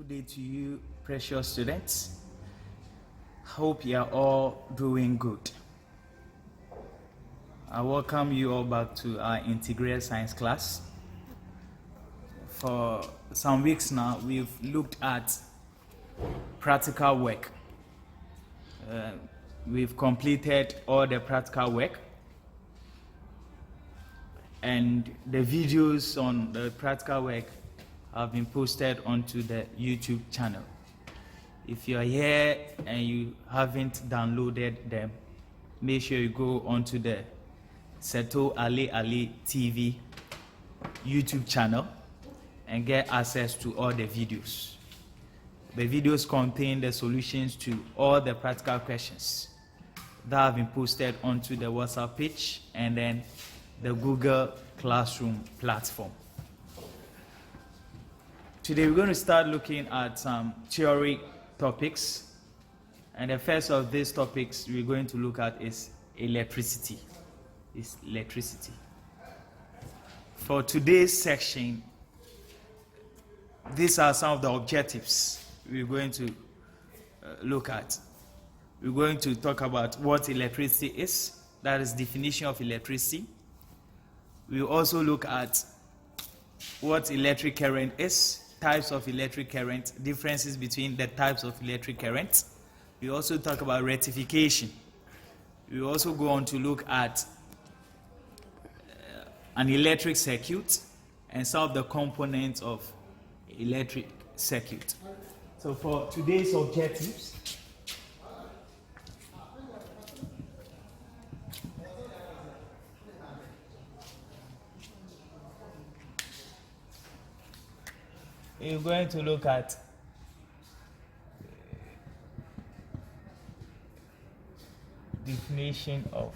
Good day to you, precious students. Hope you are all doing good. I welcome you all back to our integral science class. For some weeks now, we've looked at practical work. We've completed all the practical work, and the videos on the practical work have been posted onto the YouTube channel. If you are here and you haven't downloaded them, make sure you go onto the Sethoo Ali TV YouTube channel and get access to all the videos. The videos contain the solutions to all the practical questions that have been posted onto the WhatsApp page and then the Google Classroom platform. Today we're going to start looking at some theory topics, and the first of these topics we're going to look at is electricity. For today's section, these are some of the objectives we're going to look at. We're going to talk about what electricity is, that is definition of electricity. We'll also look at what electric current is, types of electric current, differences between the types of electric current. We also talk about rectification. We also go on to look at an electric circuit and some of the components of electric circuit. So for today's objectives, we're going to look at definition of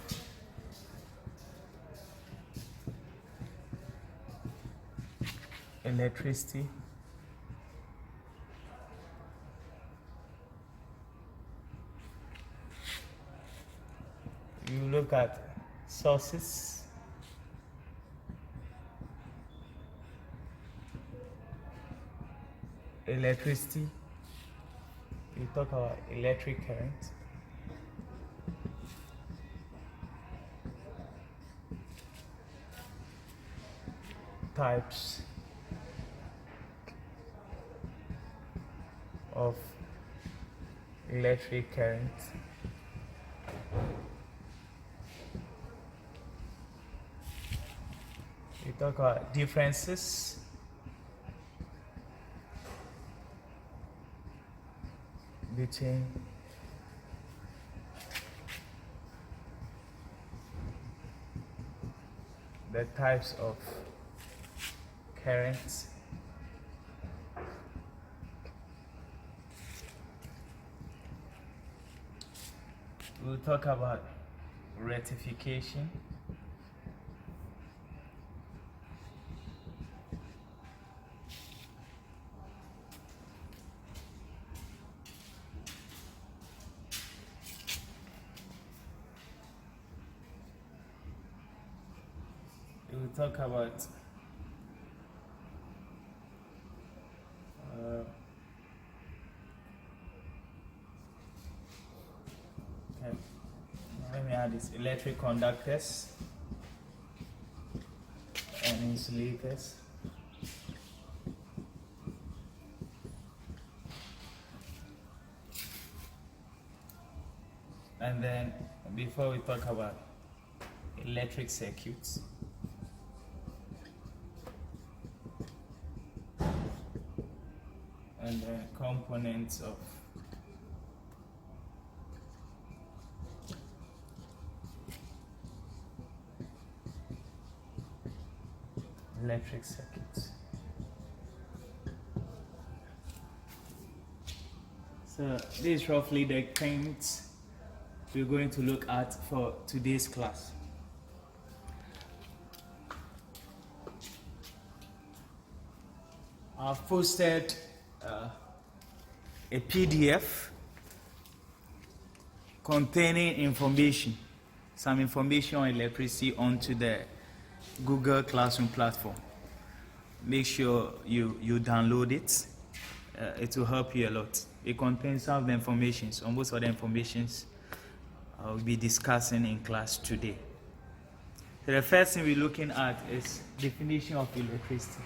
electricity, you look at sources, electricity, we talk about electric current, types of electric current, we talk about differences between the types of currents, we'll talk about rectification, we'll talk about let me add this, electric conductors and insulators. And then before we talk about electric circuits, and the components of electric circuits. So this is roughly the things we're going to look at for today's class. I've posted a PDF containing information, some information on electricity onto the Google Classroom platform. Make sure you download it it will help you a lot. It contains some of the informations, almost all the informations I'll be discussing in class today. So the first thing we're looking at is definition of electricity.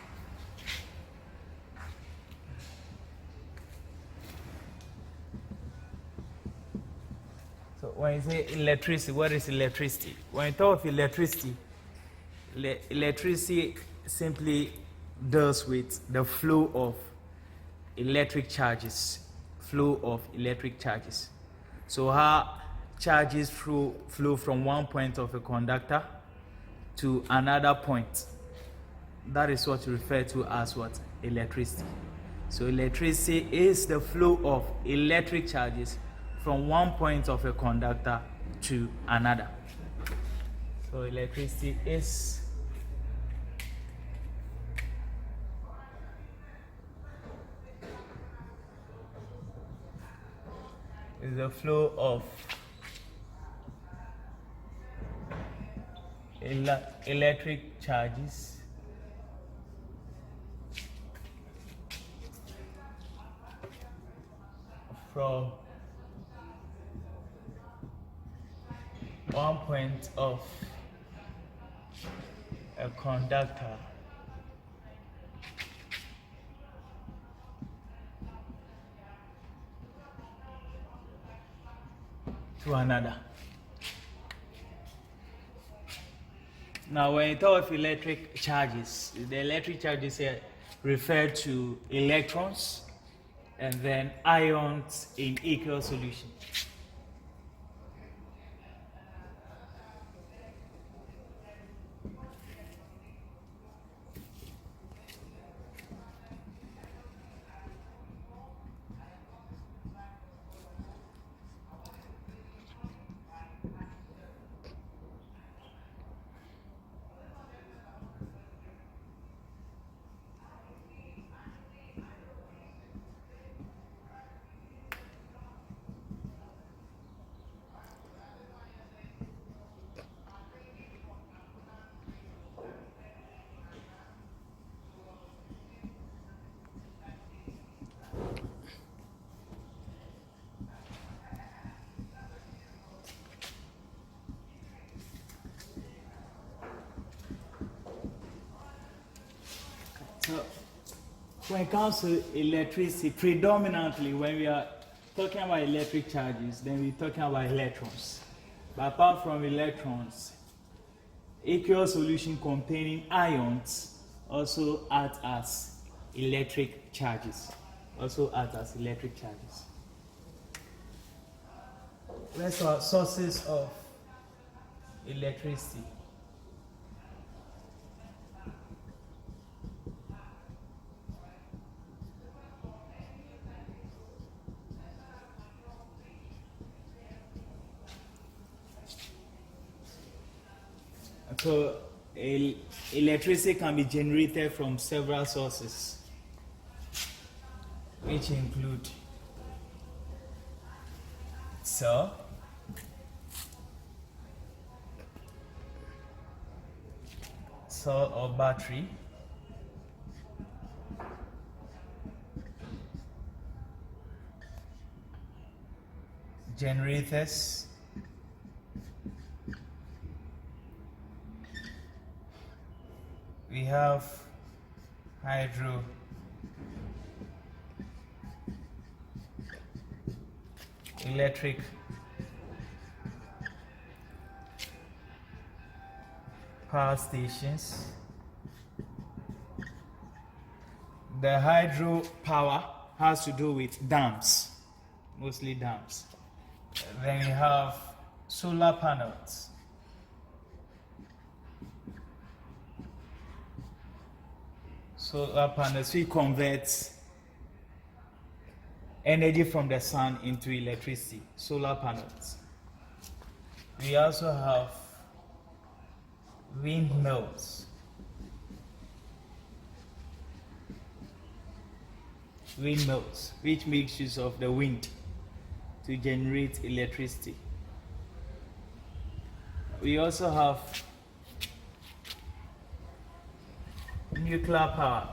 So when you say electricity, what is electricity? When you talk of electricity, electricity simply deals with the flow of electric charges. Flow of electric charges. So how charges flow from one point of a conductor to another point. That is what we refer to as what? Electricity. So electricity is the flow of electric charges from one point of a conductor to another. So electricity is the flow of electric charges from one point of a conductor to another. Now, when you talk of electric charges, the electric charges here refer to electrons and then ions in aqueous solution. So, when it comes to electricity, predominantly when we are talking about electric charges, then we're talking about electrons. But apart from electrons, aqueous solution containing ions also act as electric charges. Let's talk sources of electricity. So electricity can be generated from several sources, which include cell, or battery, generators, we have hydro electric power stations. The hydro power has to do with dams, mostly dams. Then we have solar panels. Solar panels, we convert energy from the sun into electricity. Solar panels. We also have windmills. Which makes use of the wind to generate electricity. We also have nuclear power.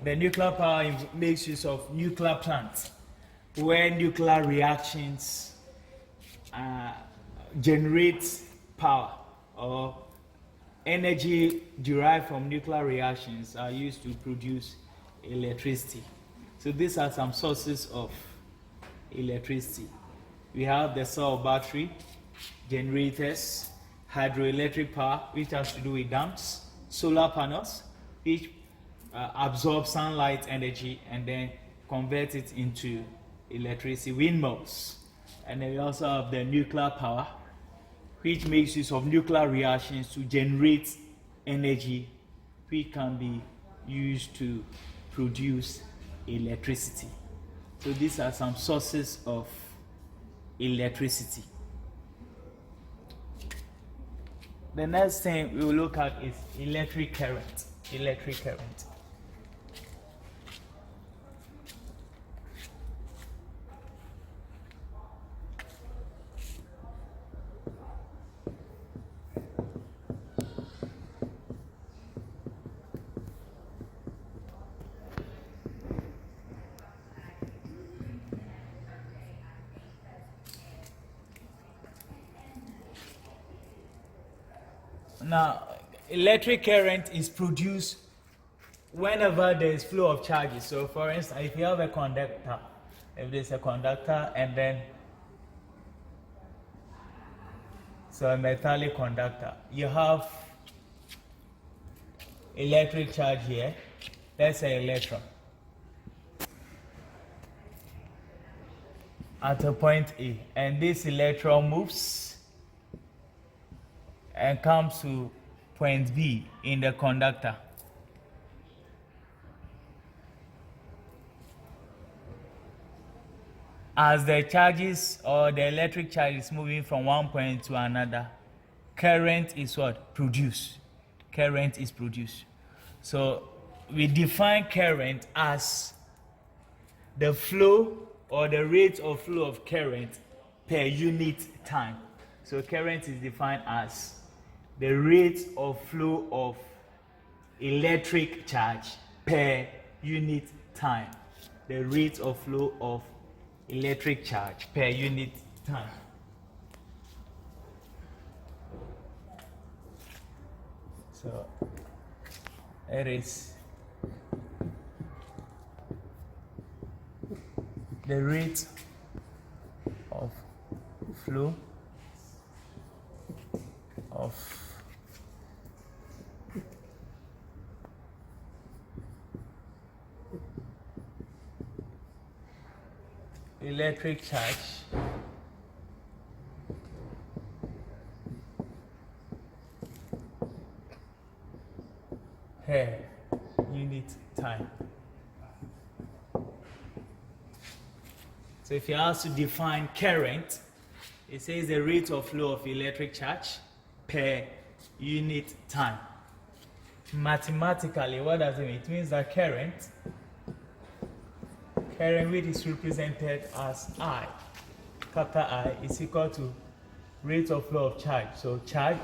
The nuclear power makes use of nuclear plants, where nuclear reactions generate power, or energy derived from nuclear reactions are used to produce electricity. So these are some sources of electricity. We have the cell battery, generators, hydroelectric power, which has to do with dams, solar panels, which absorb sunlight energy and then convert it into electricity, windmills. And then we also have the nuclear power, which makes use of nuclear reactions to generate energy, which can be used to produce electricity. So these are some sources of electricity. The next thing we will look at is electric current. Electric current. Now, electric current is produced whenever there is flow of charges. So, for instance, if you have a conductor, if there's a conductor and then a metallic conductor, you have electric charge here. That's an electron at a point A, and this electron moves and comes to point B in the conductor. As the charges or the electric charge is moving from one point to another, current is what? Produced. Current is produced. So we define current as the flow or the rate of flow of current per unit time. So current is defined as the rate of flow of electric charge per unit time. The rate of flow of electric charge per unit time. So it is the rate of flow of electric charge per unit time. So if you ask to define current, it says the rate of flow of electric charge per unit time. Mathematically, what does it mean? It means that current, which is represented as I, capital I, is equal to rate of flow of charge. So charge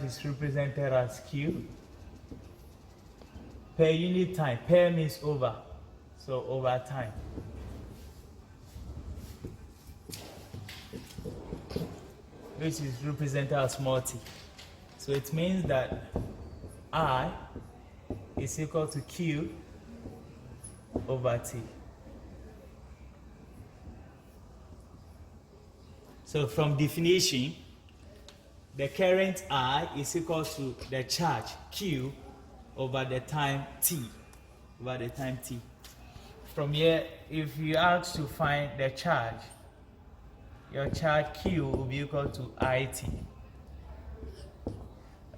is represented as Q per unit time. Per means over, so over time. Which is represented as small t. So it means that I is equal to Q over T. So from definition, the current I is equal to the charge Q over the time T. Over the time T. From here, if you ask to find the charge, your charge Q will be equal to IT.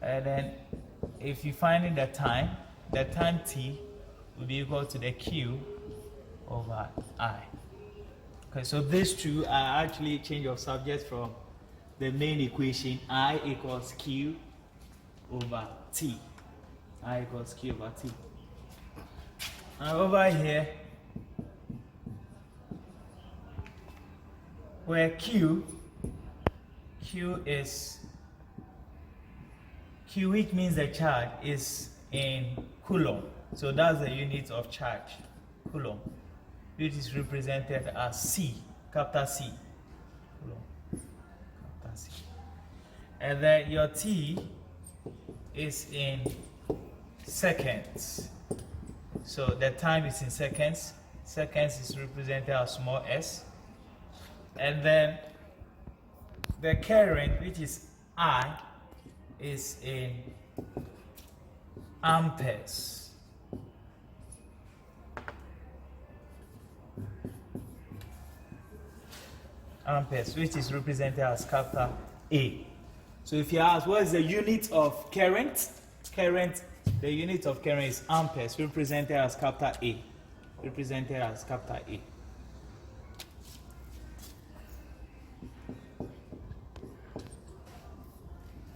And then if you find the time T will be equal to the Q over I. Okay, so these two are actually change of subject from the main equation. I equals Q over T. I equals Q over T. And over here, where Q is Q, which means the charge is in coulomb. So that's the unit of charge, coulomb, which is represented as C, capital C. Coulomb, capital C. And then your T is in seconds. So the time is in seconds. Seconds is represented as small s. And then the current, which is I, is in amperes. Amperes, which is represented as capital A. So if you ask what is the unit of current, the unit of current is amperes, represented as capital A. Represented as capital A.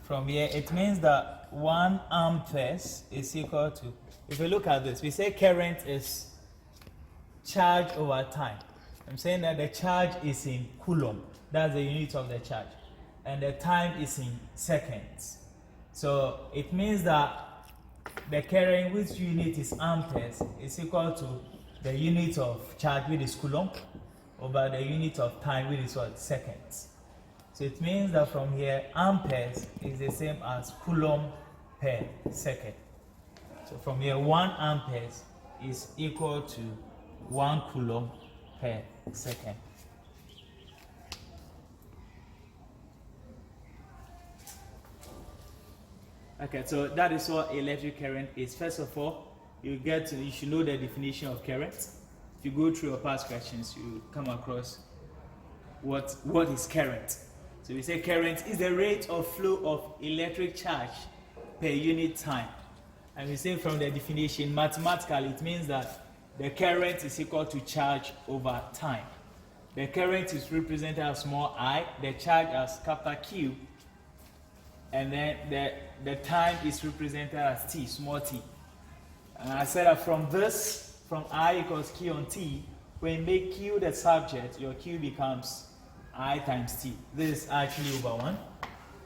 From here, it means that 1 amperes is equal to, if you look at this, we say current is charge over time. I'm saying that the charge is in coulomb. That's the unit of the charge. And the time is in seconds. So it means that the current, which unit is amperes, is equal to the unit of charge, which is coulomb, over the unit of time, which is what? Seconds. So it means that from here, amperes is the same as coulomb per second. So from here, 1 amperes is equal to 1 coulomb per second. Okay, so that is what electric current is. First of all, you should know the definition of current. If you go through your past questions, you come across what is current. So we say current is the rate of flow of electric charge per unit time. And we say from the definition, mathematically, it means that the current is equal to charge over time. The current is represented as small I, the charge as capital Q, and then the time is represented as T, small t. And I said that from I equals Q on T, when you make Q the subject, your Q becomes I times T. This is actually over 1.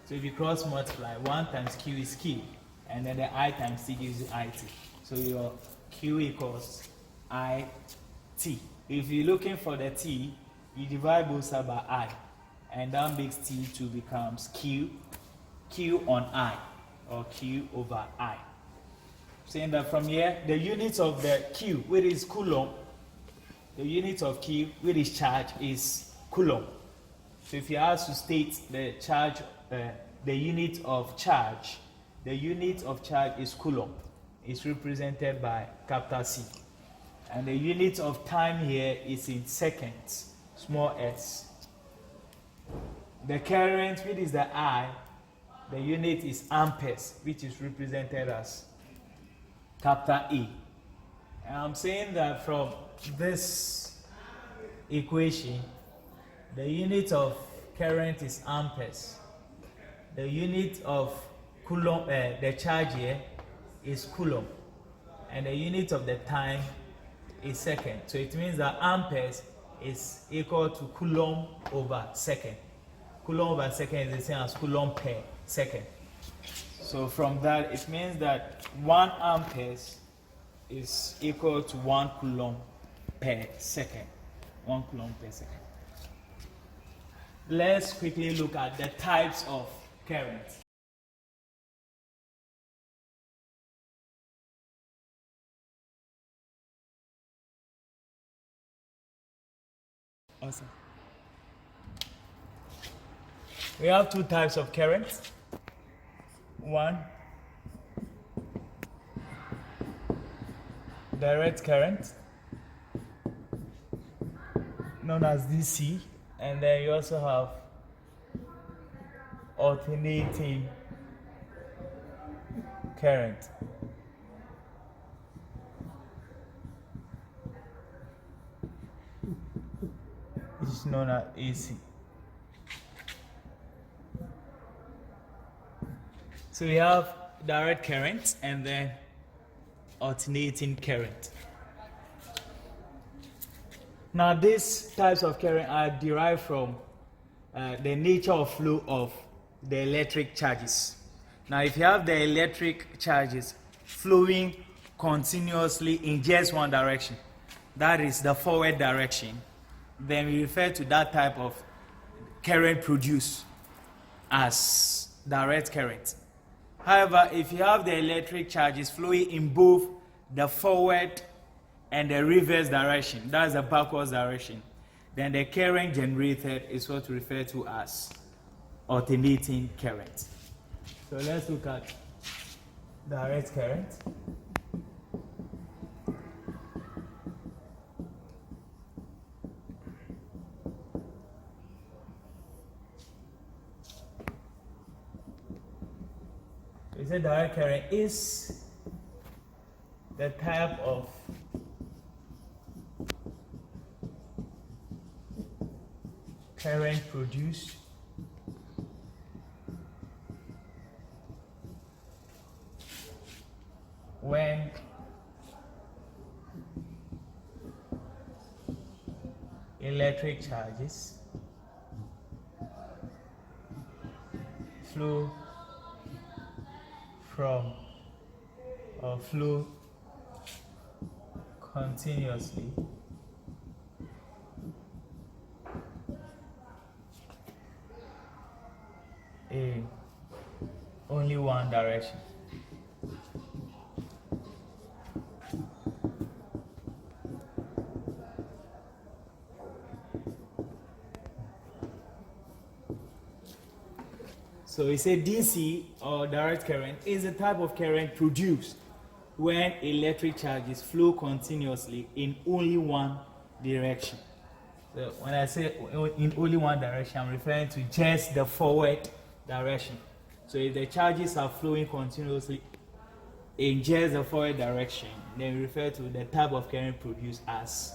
So if you cross multiply, 1 times Q is Q. And then the I times T gives you IT. So your Q equals IT. If you're looking for the T, you divide both sides by I. And that makes T2 becomes Q on I. Or Q over I. Saying that from here, the unit of the Q, which is coulomb, the unit of Q, which is charge, is coulomb. So if you ask to state the charge, the unit of charge is coulomb. It's represented by capital C. And the unit of time here is in seconds, small s. The current, which is the I, the unit is amperes, which is represented as capital E. And I'm saying that from this equation, the unit of current is amperes. The unit of coulomb, the charge here is coulomb. And the unit of the time is second. So it means that amperes is equal to coulomb over second. Coulomb over second is the same as coulomb per second. So from that, it means that 1 amperes is equal to 1 coulomb per second. 1 coulomb per second. Let's quickly look at the types of current. Awesome. We have 2 types of current. One, direct current, known as DC, and then you also have alternating current. Which is known as AC. So we have direct current and then alternating current. Now these types of current are derived from the nature of flow of the electric charges. Now if you have the electric charges flowing continuously in just one direction, that is the forward direction, then we refer to that type of current produced as direct current. However, if you have the electric charges flowing in both the forward and the reverse direction, that's the backwards direction, then the current generated is what we refer to as alternating current. So let's look at direct current. We say direct current is the type of current produced when electric charges flow from or flow continuously in only one direction. So we say DC or direct current is a type of current produced when electric charges flow continuously in only one direction. So when I say in only one direction, I'm referring to just the forward direction. So if the charges are flowing continuously in just the forward direction, then we refer to the type of current produced as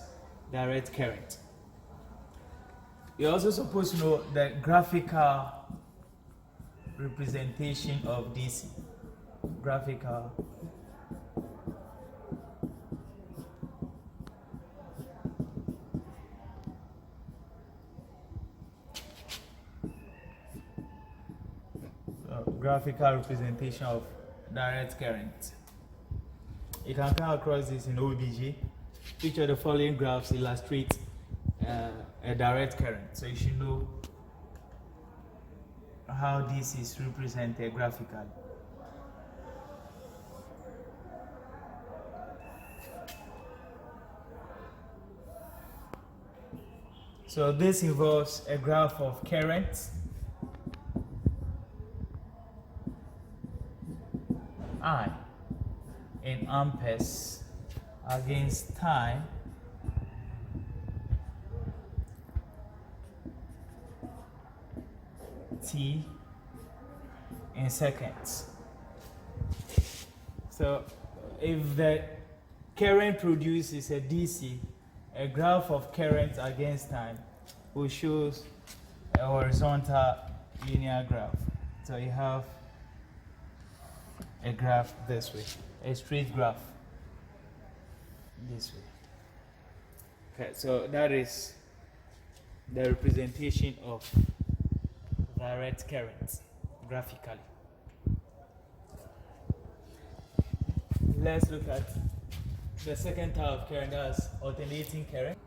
direct current. You're also supposed to know the graphical representation of DC. Graphical representation of direct current. You can come across this in OBJ. Each of the following graphs illustrate a direct current, so you should know how this is represented graphically. So this involves a graph of current I in amperes against time t in seconds. So if the current produced is a DC, a graph of current against time will show a horizontal linear graph. So you have a graph this way, a straight graph this way. Okay, so that is the representation of direct current graphically. Let's look at the second type of current, as alternating current.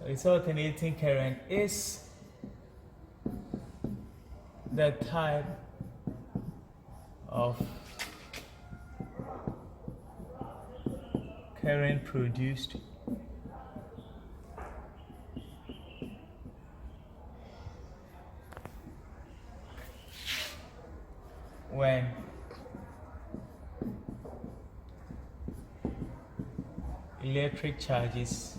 This alternating current is the type of current produced when electric charges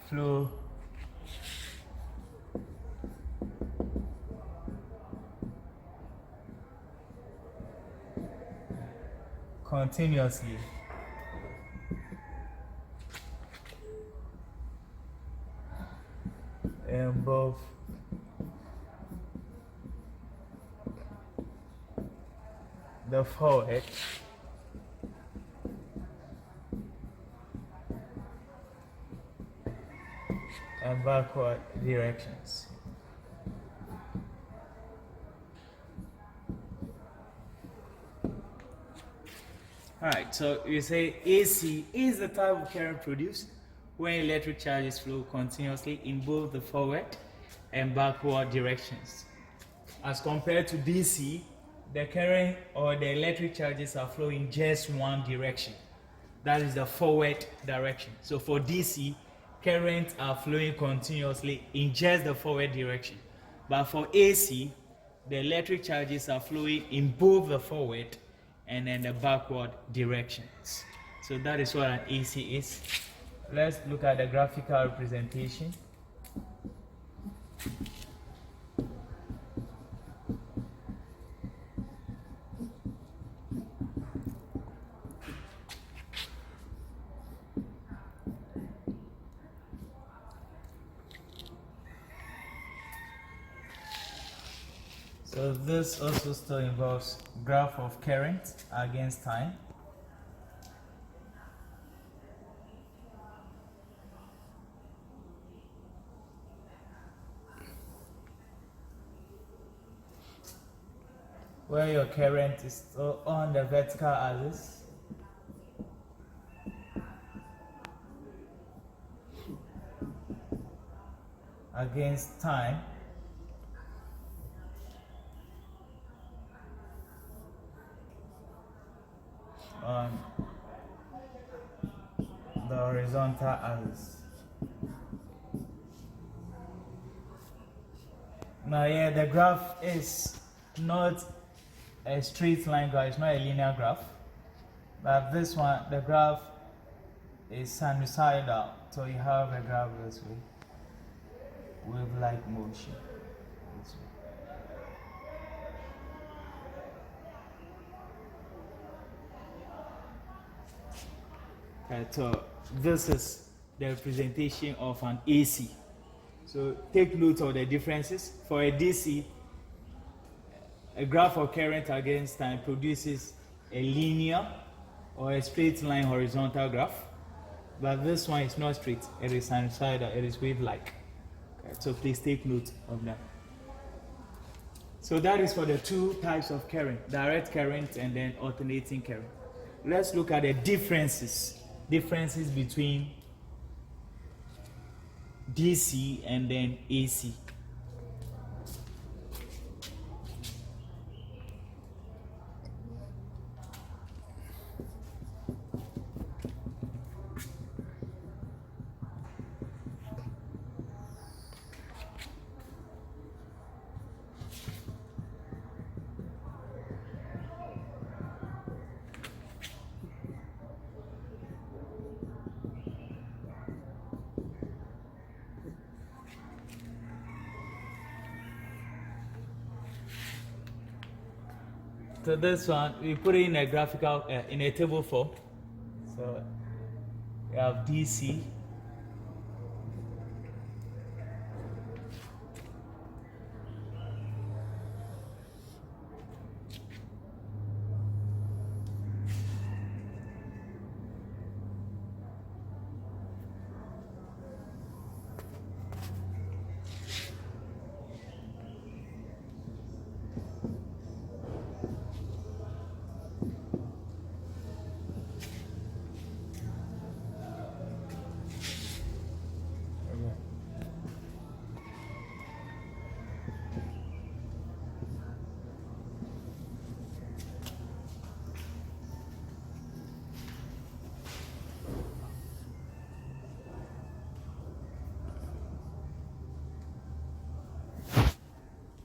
flow continuously in both the forward and backward directions. Alright, so you say AC is the type of current produced when electric charges flow continuously in both the forward and backward directions. As compared to DC, the current or the electric charges are flowing just one direction. That is the forward direction. So for DC, currents are flowing continuously in just the forward direction. But for AC, the electric charges are flowing in both the forward and then the backward directions. So that is what an AC is. Let's look at the graphical representation. So this also still involves graph of current against time. Where your current is still on the vertical axis. Against time. On the horizontal axis. Now yeah, the graph is not a straight line graph, it's not a linear graph. But this one, the graph is sinusoidal, so you have a graph this way, wave-like motion. This way. So this is the representation of an AC. So take note of the differences. For a DC, a graph of current against time produces a linear or a straight line horizontal graph. But this one is not straight, it is sinusoidal, it is wave-like. Okay, so please take note of that. So that is for the two types of current, direct current and then alternating current. Let's look at the differences between DC and then AC. So this one, we put it in a graphical, in a table form. So we have DC.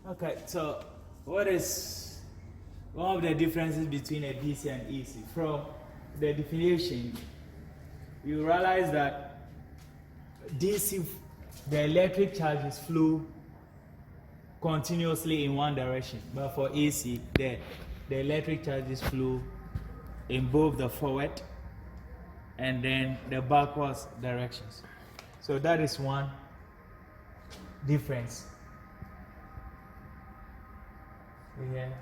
Okay, so what is one of the differences between a DC and AC? From the definition, you realize that DC, the electric charges flow continuously in one direction, but for AC, the electric charges flow in both the forward and then the backwards directions. So that is one difference. Here.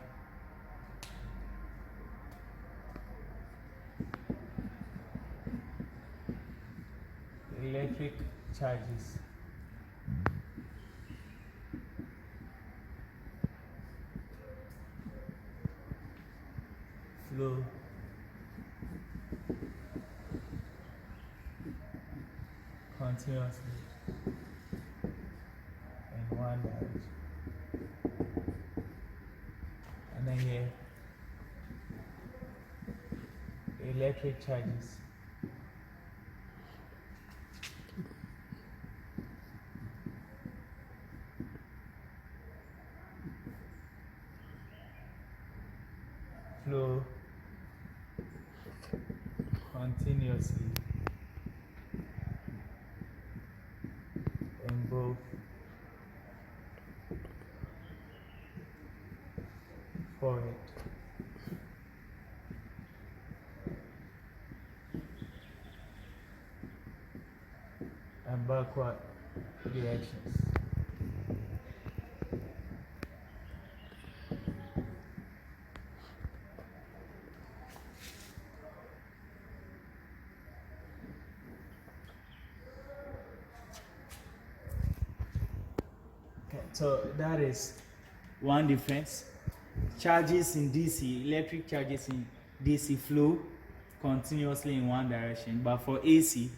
Electric charges. Flow continuously in one direction. And then here, electric charges. Flow continuously in both forward and backward directions. So that is one difference. Charges in DC, electric charges in DC flow continuously in one direction, but for AC,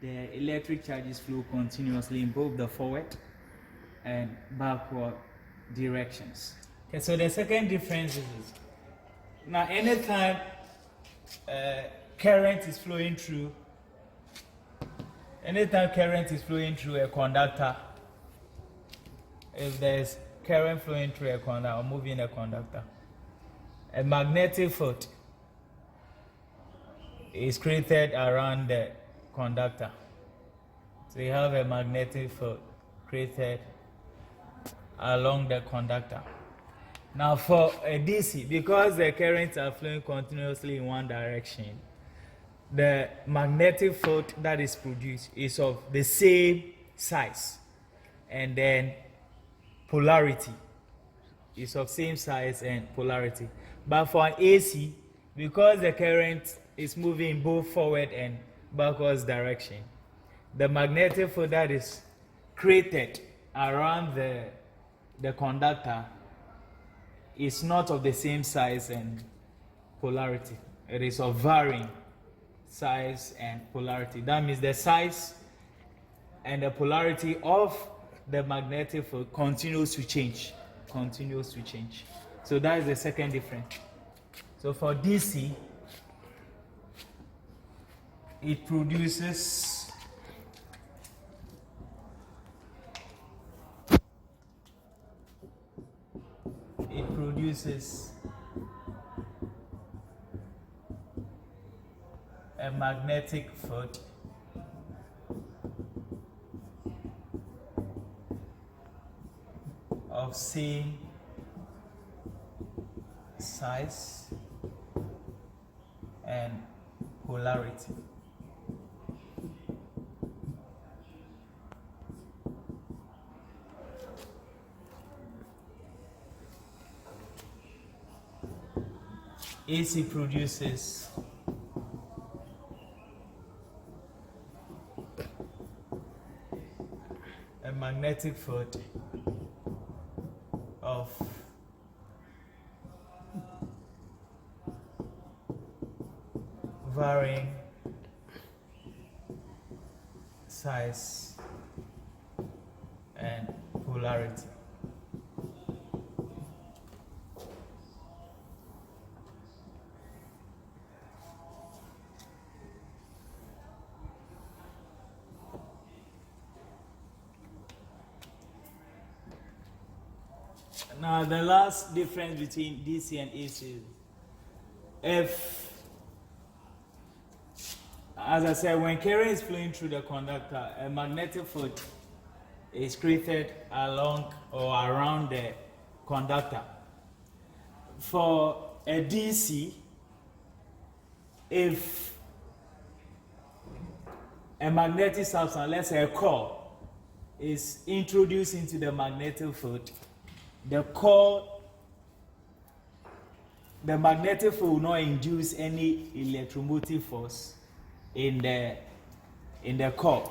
the electric charges flow continuously in both the forward and backward directions. Okay, so the second difference is this. Now, anytime current is flowing through a conductor, if there's current flowing through a conductor or moving a conductor, a magnetic field is created around the conductor. So you have a magnetic field created along the conductor. Now for a DC, because the currents are flowing continuously in one direction, the magnetic field that is produced is of the same size, and then polarity is of same size and polarity. But for an AC, because the current is moving in both forward and backwards direction, the magnetic field that is created around the conductor is not of the same size and polarity. It is of varying size and polarity. That means the size and the polarity of the magnetic field continues to change. So that is the second difference. So for DC, it produces a magnetic field of same size and polarity. AC produces a magnetic field of varying size and polarity. Now the last difference between DC and AC is as I said, when current is flowing through the conductor, a magnetic field is created along or around the conductor. For a DC, if a magnetic substance, let's say a core, is introduced into the magnetic field, the magnetic field will not induce any electromotive force in the core.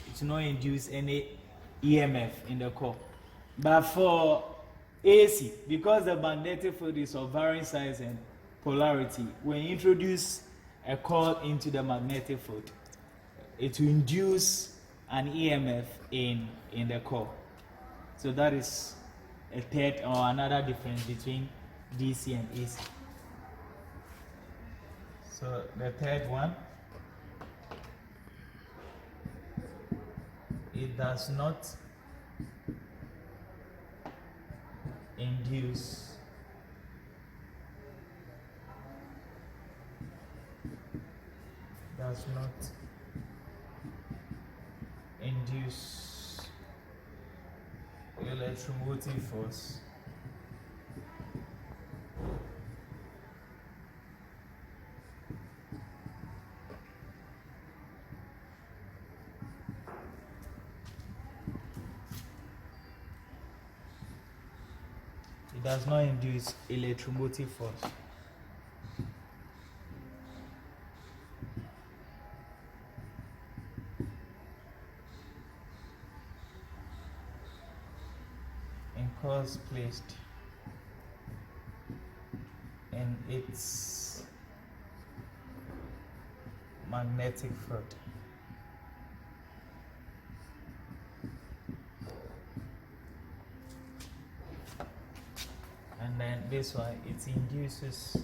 It will not induce any EMF in the core. But for AC, because the magnetic field is of varying size and polarity, when you introduce a coil into the magnetic field, it will induce an EMF in the core. So that is a third or another difference between DC and AC. So the third one, it does not induce electromotive force does not induce electromotive force. In coils placed in its magnetic field. And then this one, it induces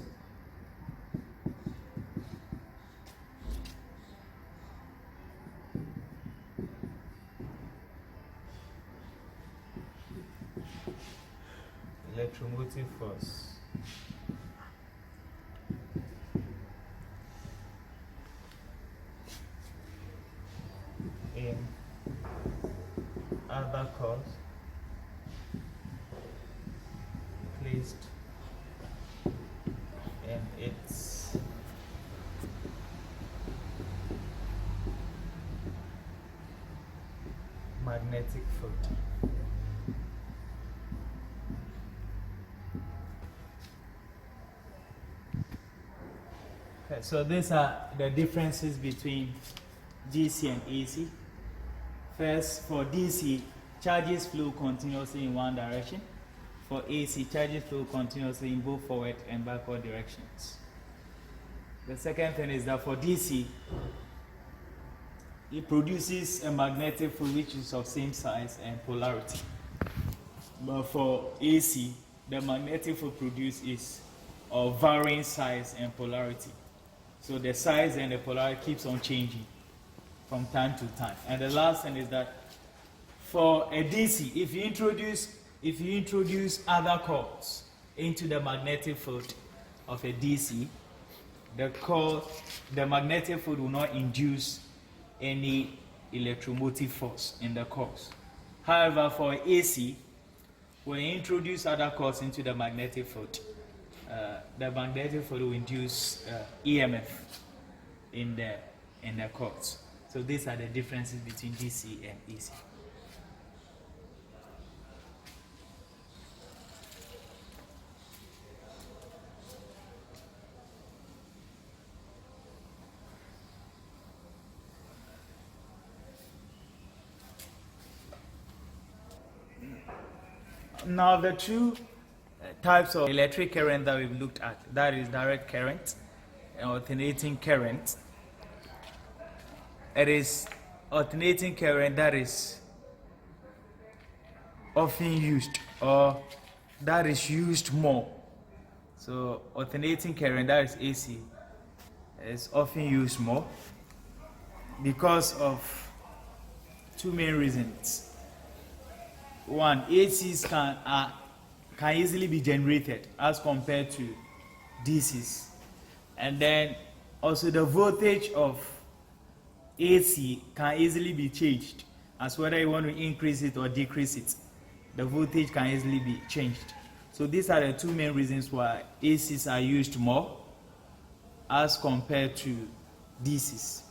electromotive force in other coils placed in its magnetic field. Okay, so these are the differences between DC and AC. First, for DC, charges flow continuously in one direction. For AC, charges flow continuously in both forward and backward directions. The second thing is that for DC, it produces a magnetic field which is of same size and polarity. But for AC, the magnetic field produced is of varying size and polarity. So the size and the polarity keeps on changing from time to time. And the last thing is that for a DC, if you introduce other coils into the magnetic field of a DC, the magnetic field will not induce any electromotive force in the coils. However, for AC, when you introduce other coils into the magnetic field, the magnetic field will induce EMF in the coils. So these are the differences between DC and AC. Now the two types of electric current that we've looked at, that is direct current and alternating current. It is alternating current that is often used or that is used more. So alternating current, that is AC, is often used more because of two main reasons. One, ACs can easily be generated as compared to DCs. And then also the voltage of AC can easily be changed as whether you want to increase it or decrease it. The voltage can easily be changed. So these are the two main reasons why ACs are used more as compared to DCs.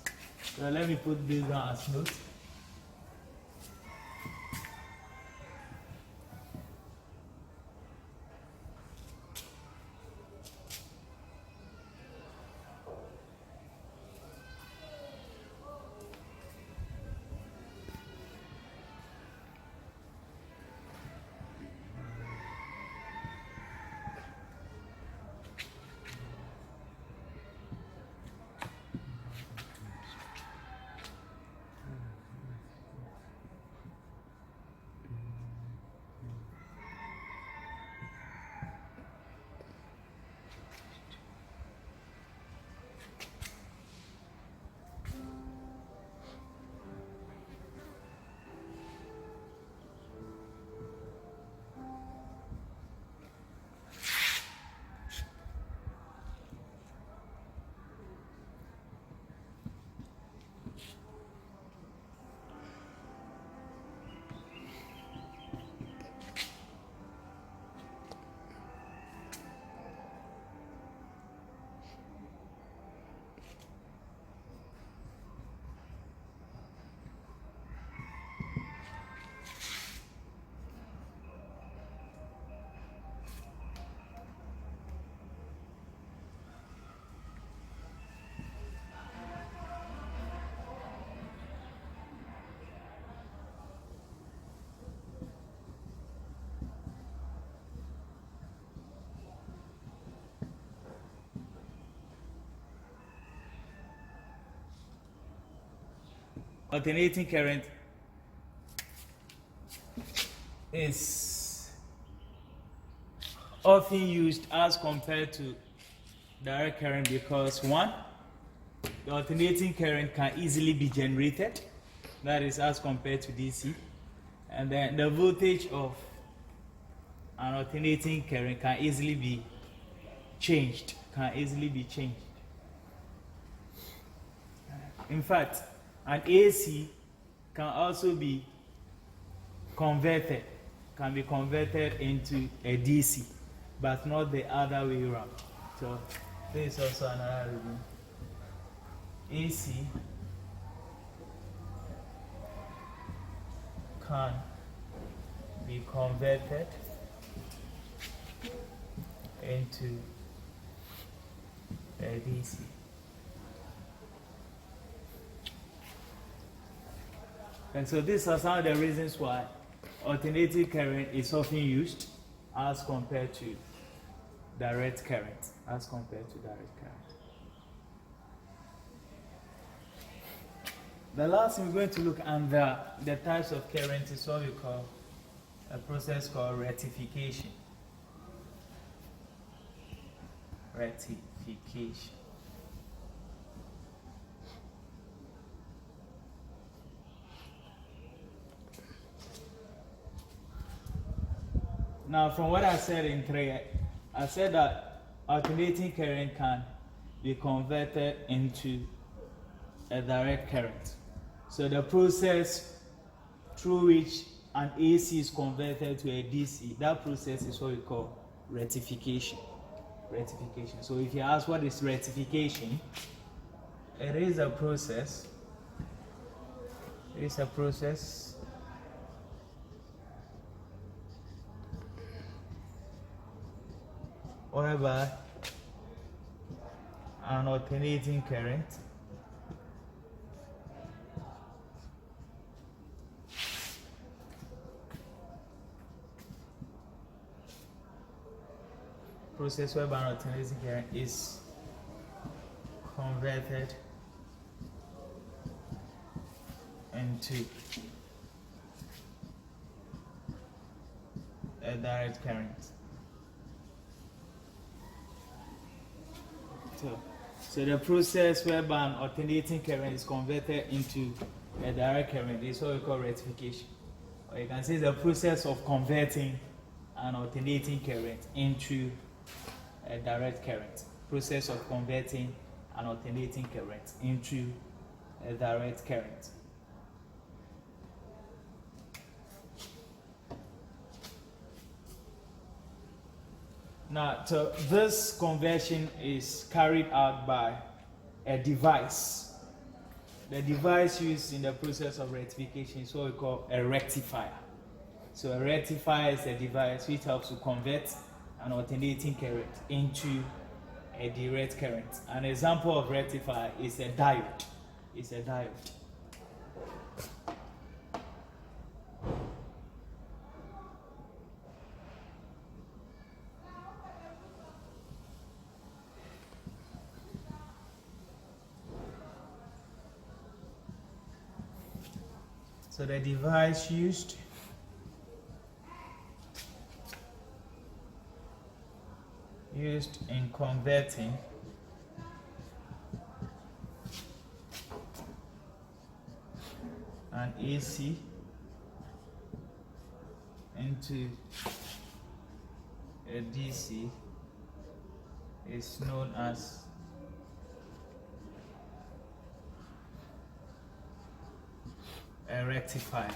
So let me put this down as notes. alternating current is often used as compared to direct current because one, the alternating current can easily be generated, that is as compared to DC, and then the voltage of an alternating current can easily be changed. In fact, an AC can also be converted, into a DC, but not the other way around. So this is also another reason. AC can be converted into a DC. And so these are some of the reasons why alternating current is often used as compared to direct current. The last thing we're going to look under the types of current is what we call a process called rectification. Now, from what I said in 3, I said that alternating current can be converted into a direct current. So the process through which an AC is converted to a DC, that process is what we call rectification. So if you ask what is rectification, it is a process. Whereby an alternating current is converted into a direct current. So the process whereby an alternating current is converted into a direct current is what we call rectification. Or you can say the process of converting an alternating current into a direct current. Now, so this conversion is carried out by a device. The device used in the process of rectification is what we call a rectifier. So a rectifier is a device which helps to convert an alternating current into a direct current. An example of rectifier is a diode. So the device used in converting an AC into a DC is known as a rectifier.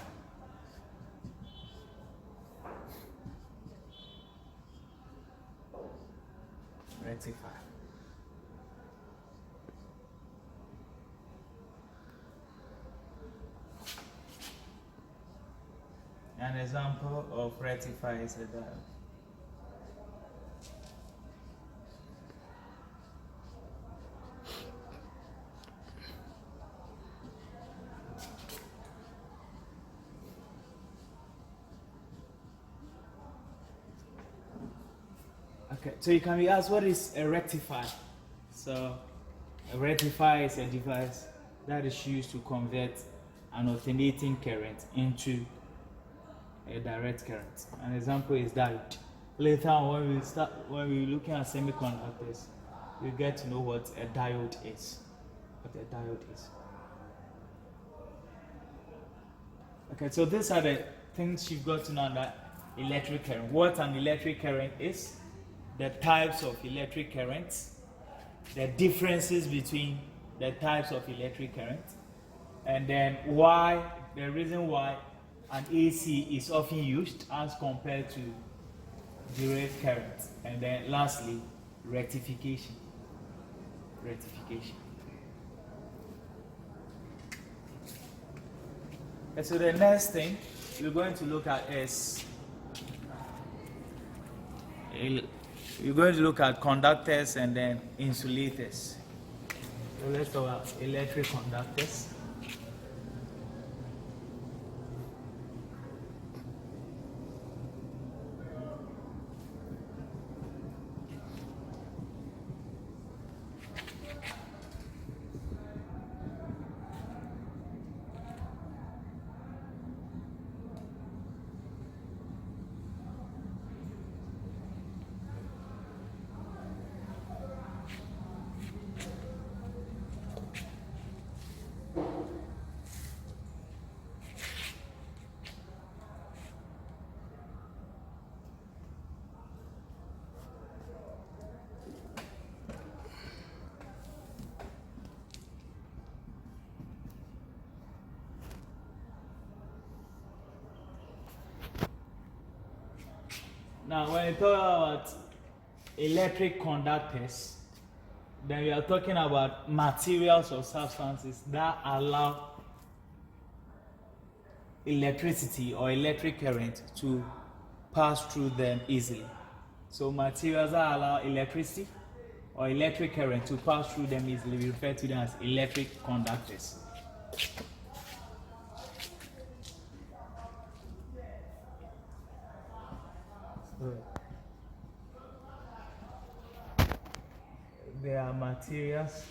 An example of rectifier is a diode. Okay, so you can be asked, what is a rectifier? So a rectifier is a device that is used to convert an alternating current into a direct current. An example is diode. Later on, when we're looking at semiconductors, you get to know what a diode is. Okay, so these are the things you've got to know about electric current. What an electric current is, the types of electric currents, the differences between the types of electric current, and then the reason why an AC is often used as compared to direct current, and then lastly, rectification. And so the next thing we're going to look at is you're going to look at conductors and then insulators. So let's talk about electric conductors. Now, when you talk about electric conductors, then we are talking about materials or substances that allow electricity or electric current to pass through them easily. So materials that allow electricity or electric current to pass through them easily, we refer to them as electric conductors. There are materials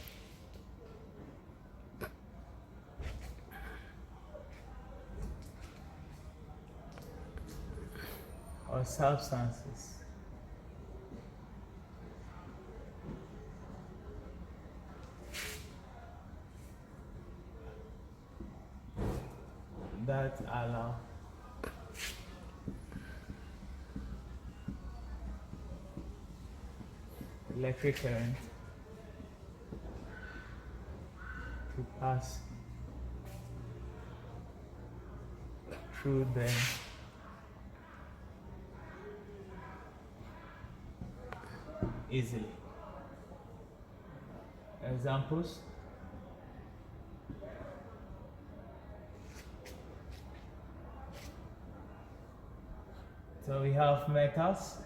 or substances that allow electric current to pass through them easily. Examples: so we have metals,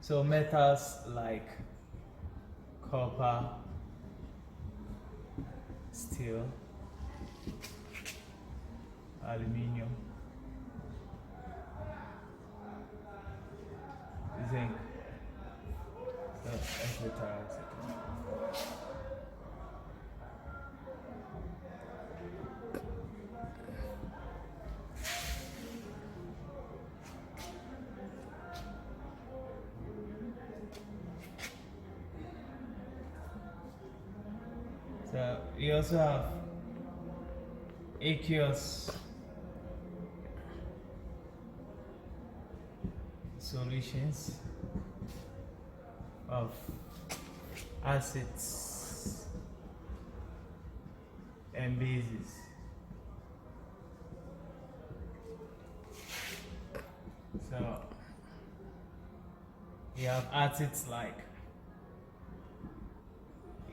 so metals like copper, steel, aluminium, zinc, etc. So we also have aqueous solutions of acids and bases. So we have acids like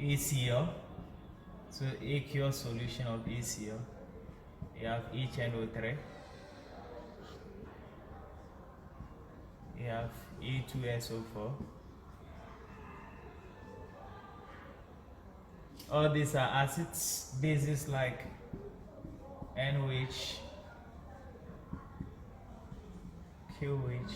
ACl, so aqueous solution of ACl. You have HNO3, you have A2SO4. All these are acids. Bases like NOH, QH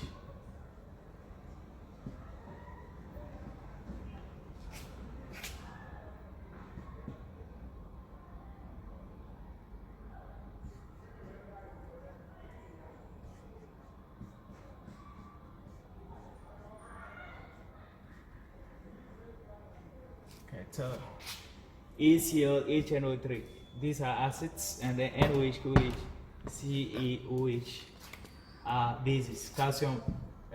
okay, so ACl, HNO3. These are acids, and then NOH, QH, CaOH are bases. Calcium,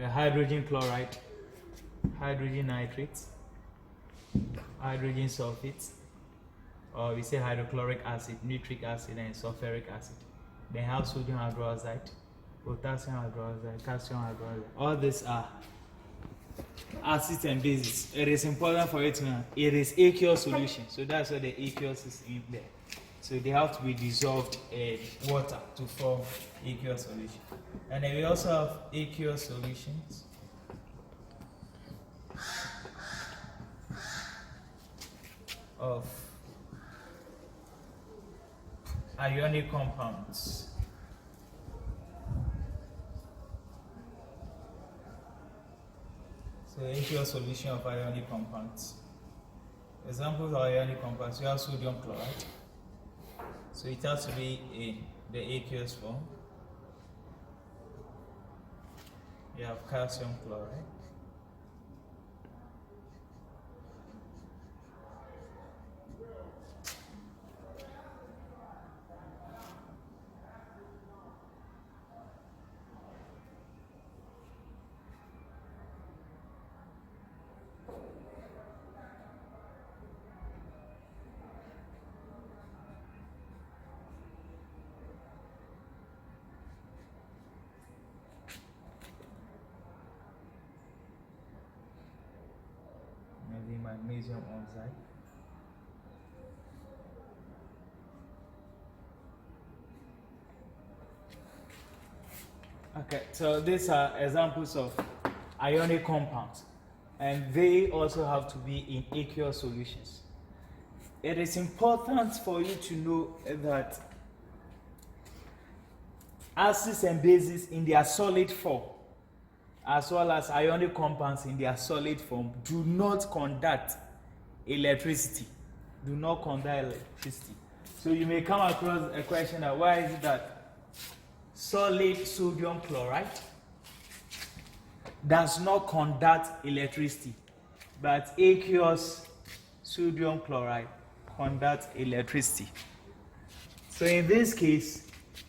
hydrogen chloride, hydrogen nitrate, hydrogen sulfate, or we say hydrochloric acid, nitric acid, and sulfuric acid. They have sodium hydroxide, potassium hydroxide, calcium hydroxide. All these are acids and bases. It is important for you to know it is aqueous solution, so that's why the aqueous is in there. So they have to be dissolved in water to form aqueous solution. And then we also have aqueous solutions of ionic compounds. So aqueous solution of ionic compounds. Examples of ionic compounds, we have sodium chloride. So it has to be in the aqueous form. You have calcium chloride. Maybe magnesium oxide. Okay, so these are examples of ionic compounds, and they also have to be in aqueous solutions. It is important for you to know that acids and bases in their solid form, as well as ionic compounds in their solid form, do not conduct electricity. Do not conduct electricity. So you may come across a question that why is it that solid sodium chloride does not conduct electricity, but aqueous sodium chloride conducts electricity? So in this case,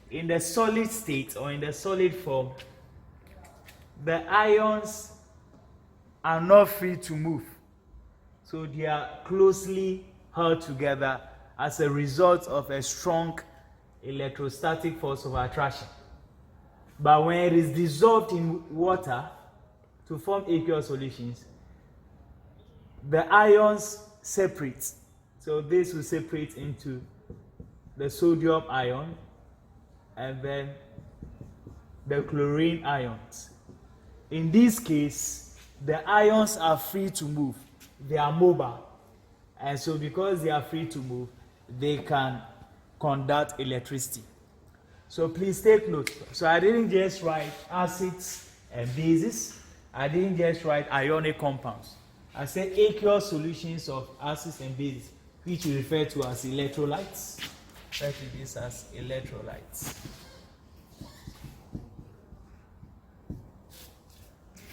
in the solid state or in the solid form, the ions are not free to move. So they are closely held together as a result of a strong electrostatic force of attraction. But when it is dissolved in water to form aqueous solutions, the ions separate. So this will separate into the sodium ion and then the chlorine ions. In this case, the ions are free to move. They are mobile. And so because they are free to move, they can conduct electricity. So please take note. So I didn't just write acids and bases. I didn't just write ionic compounds. I said aqueous solutions of acids and bases, which we refer to as electrolytes. Refer to this as electrolytes.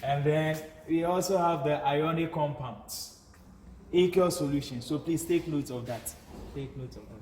And then we also have the ionic compounds, aqueous solutions. So please take note of that. Take note of that.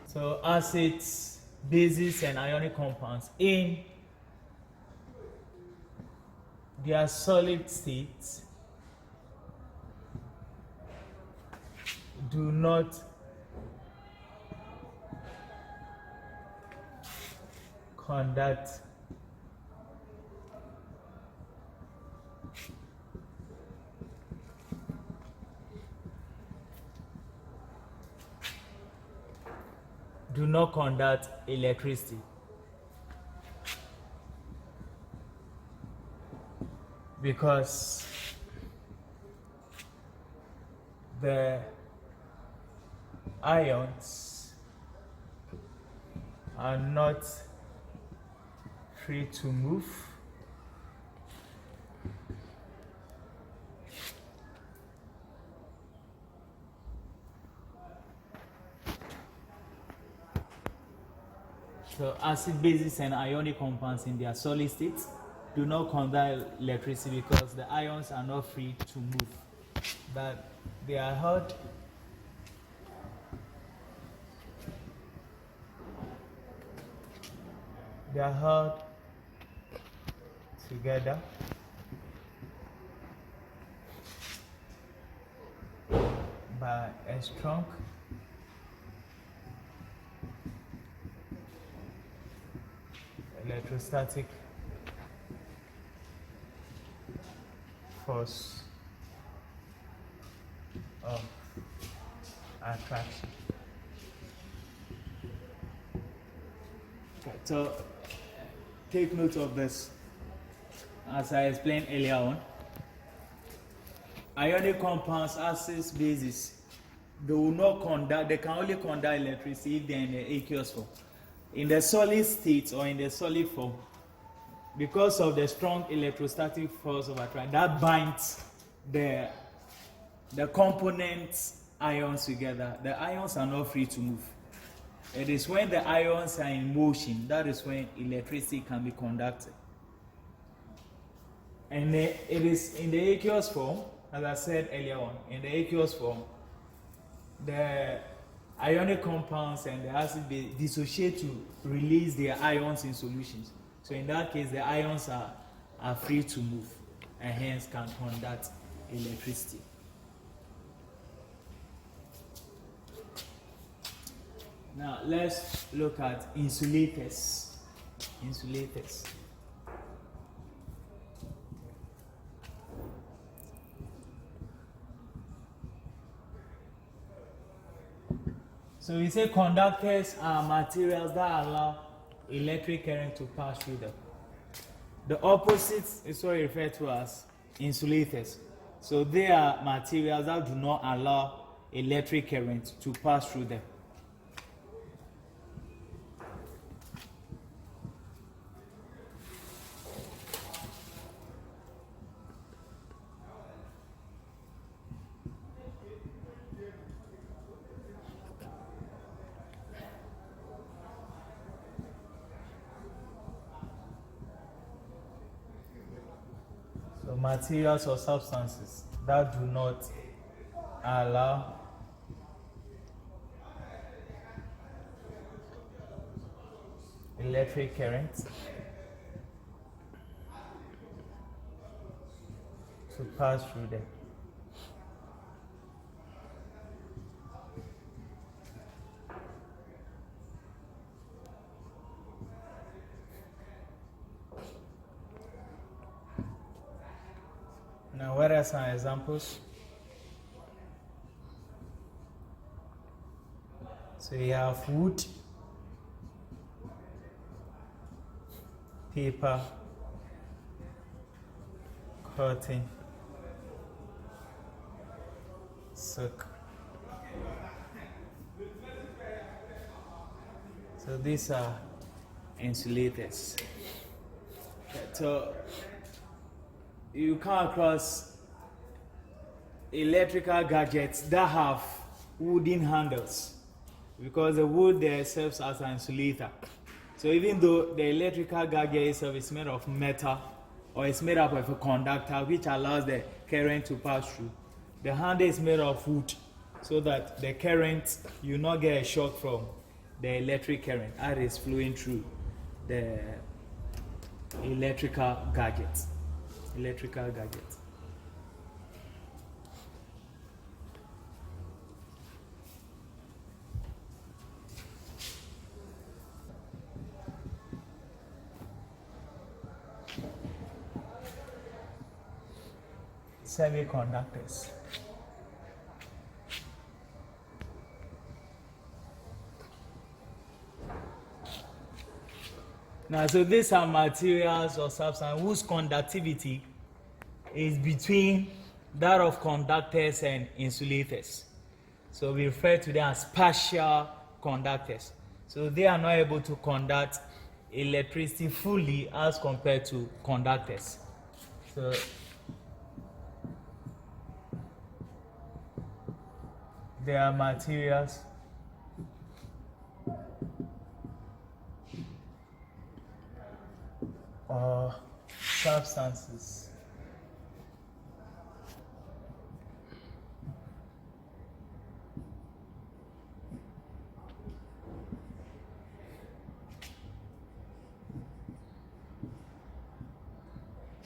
So acids, bases, and ionic compounds in their solid states do not conduct electricity because the ions are not free to move so acid bases and ionic compounds in their solid states do not conduct electricity because the ions are not free to move, but they are held together by a strong electrostatic force of attraction. So take note of this. As I explained earlier on, ionic compounds, acids, bases, they can only conduct electricity if they are in the aqueous form. In the solid state or in the solid form, because of the strong electrostatic force of attraction, that binds the components ions together. The ions are not free to move. It is when the ions are in motion that is when electricity can be conducted. And it is in the aqueous form, as I said earlier on, in the aqueous form, the ionic compounds and the acid base dissociate to release their ions in solutions. So in that case, the ions are free to move and hence can conduct electricity. Now let's look at insulators. So we say conductors are materials that allow electric current to pass through them. The opposite is what we refer to as insulators. So they are materials that do not allow electric current to pass through them. So materials or substances that do not allow electric current to pass through them. Now, what are some examples? So you have wood, paper, cotton, silk. So these are insulators. So you come across electrical gadgets that have wooden handles because the wood there serves as an insulator. So even though the electrical gadget itself is made of metal or it's made up of a conductor which allows the current to pass through, the handle is made of wood so that the current, you not get a shock from the electric current that is flowing through the electrical gadget. semiconductors. Now, so these are materials or substances whose conductivity is between that of conductors and insulators. So we refer to them as partial conductors. So they are not able to conduct electricity fully as compared to conductors. So there are materials or substances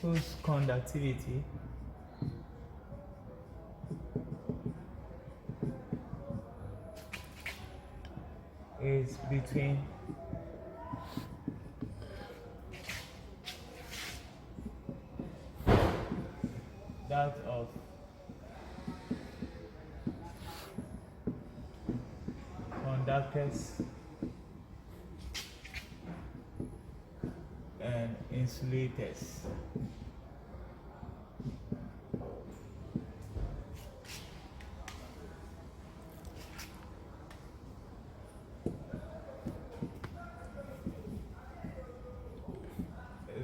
whose conductivity is between that of conductors and insulators.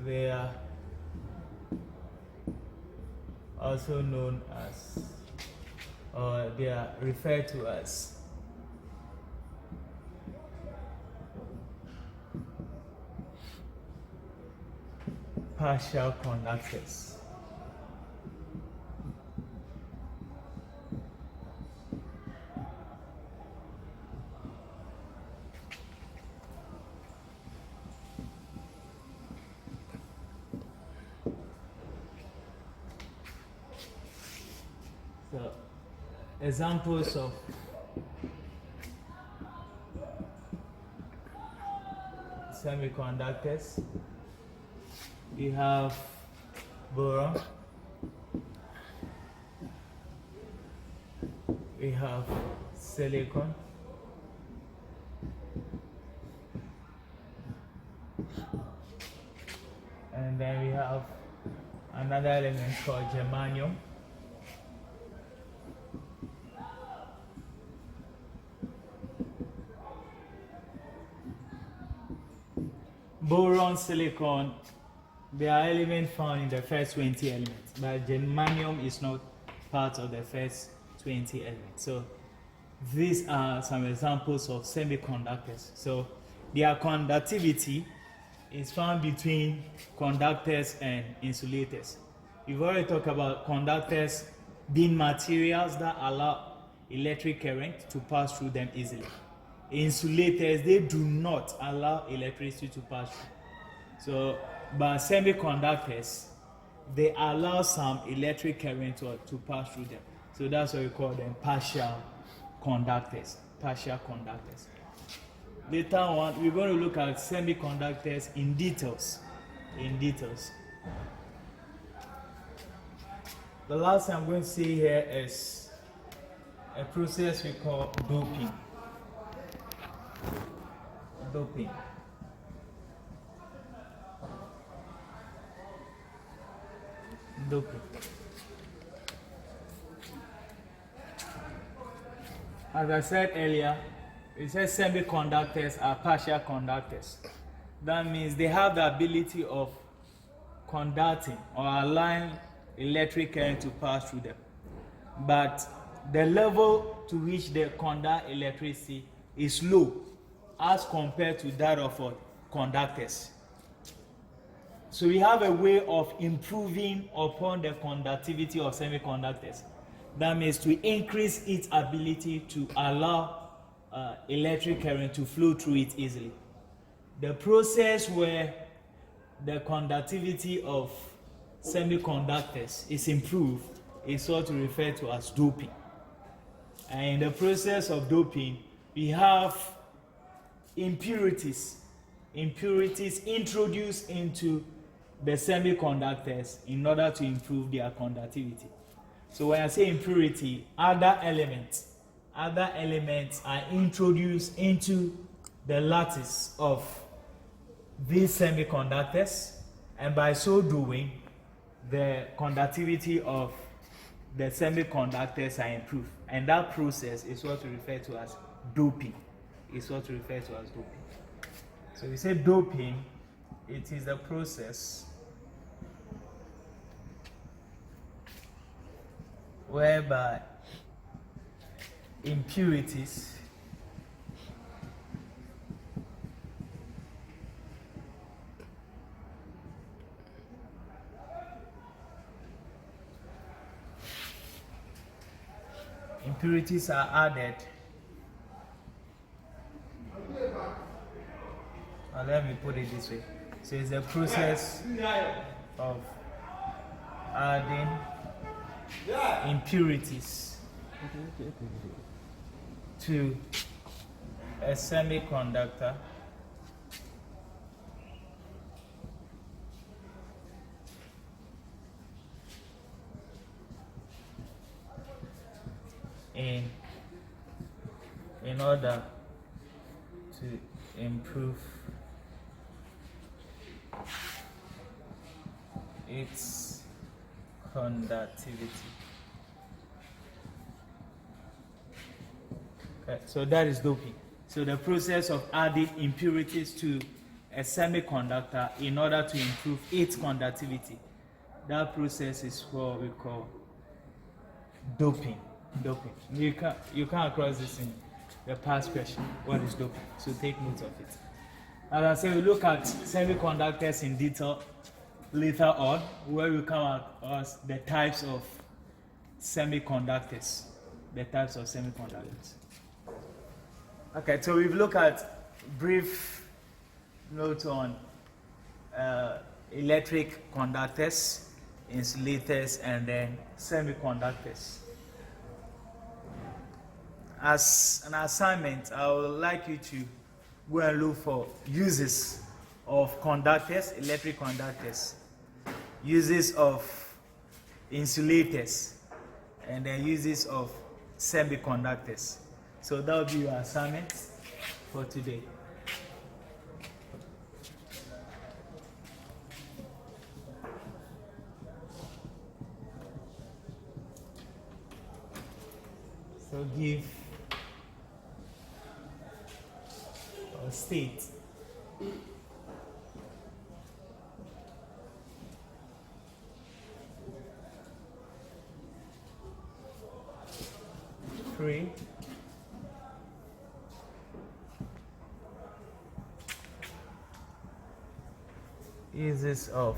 They are also known as, or they are referred to as partial conductors. So, examples of semiconductors: we have boron, we have silicon, and then we have another element called germanium. Boron, silicon, they are elements found in the first 20 elements, but germanium is not part of the first 20 elements. So these are some examples of semiconductors. So their conductivity is found between conductors and insulators. We've already talked about conductors being materials that allow electric current to pass through them easily. Insulators, they do not allow electricity to pass through. So, but semiconductors, they allow some electric current to pass through them. So that's why we call them partial conductors. Partial conductors. Later on, we're going to look at semiconductors in details. The last thing I'm going to see here is a process we call doping. Doping. As I said earlier, it says semiconductors are partial conductors. That means they have the ability of conducting or allowing electric current to pass through them. But the level to which they conduct electricity is low as compared to that of conductors. So we have a way of improving upon the conductivity of semiconductors. That means to increase its ability to allow electric current to flow through it easily. The process where the conductivity of semiconductors is improved is what we refer to as doping. And in the process of doping, we have impurities introduced into the semiconductors in order to improve their conductivity. So when I say impurity, other elements are introduced into the lattice of these semiconductors, and by so doing, the conductivity of the semiconductors are improved. And that process is what we refer to as doping. So we say doping, it is a process whereby impurities are added. Or let me put it this way. So it's a process of adding impurities to a semiconductor in order to improve its conductivity. Okay, so that is doping. So the process of adding impurities to a semiconductor in order to improve its conductivity. That process is what we call doping. You come across this in the past question. What is doping? So take note of it. As I say, we look at semiconductors in detail later on, where we come across the types of semiconductors. Okay, so we've looked at brief notes on electric conductors, insulators, and then semiconductors. As an assignment, I would like you to go and look for uses of conductors, electric conductors, uses of insulators, and then uses of semiconductors. So that will be your assignment for today. So give or state three uses of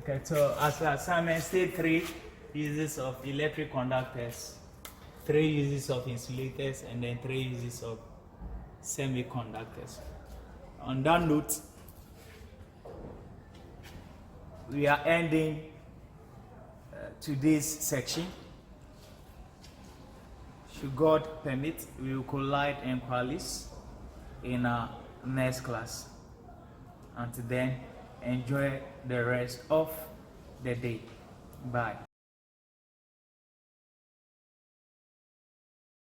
Okay, so as an assignment, state 3 uses of electric conductors, 3 uses of insulators, and then 3 uses of semiconductors. On that note, we are ending today's section. Should God permit, we will collide and coalesce in our next class. Until then, enjoy the rest of the day. Bye.